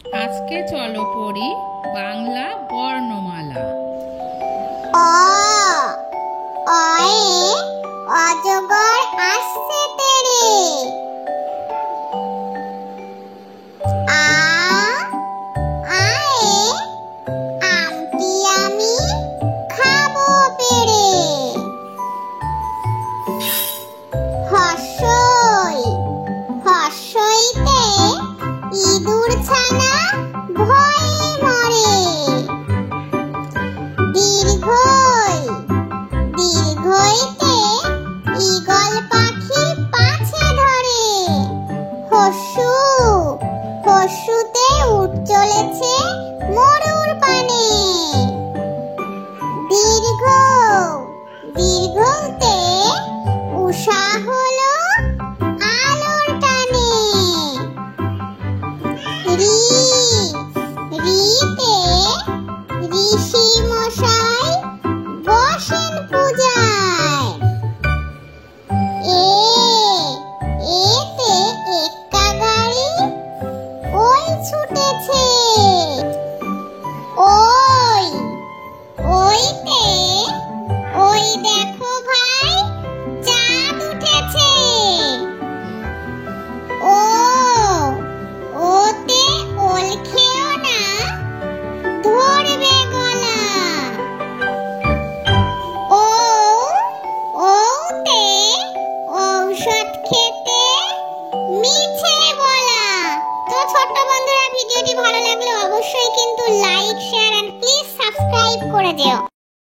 আজকে চলো পড়ি বাংলা বর্ণমালা। অ অয়ে অজগর আসছে তেরে। আ আয়ে আমটি আমি খাবো পেড়ে। হর্ষই হর্ষইতে ইঁদুর ছানা ভয়ে মরে। দীর্ঘই দীর্ঘইতে ঈগল পাখি পাছে ধরে। হর্ষু হর্ষুতে উঠ চলেছে মরুর পানে। দীর্ঘ দীর্ঘতে উষা হলো আলোর টানে। রি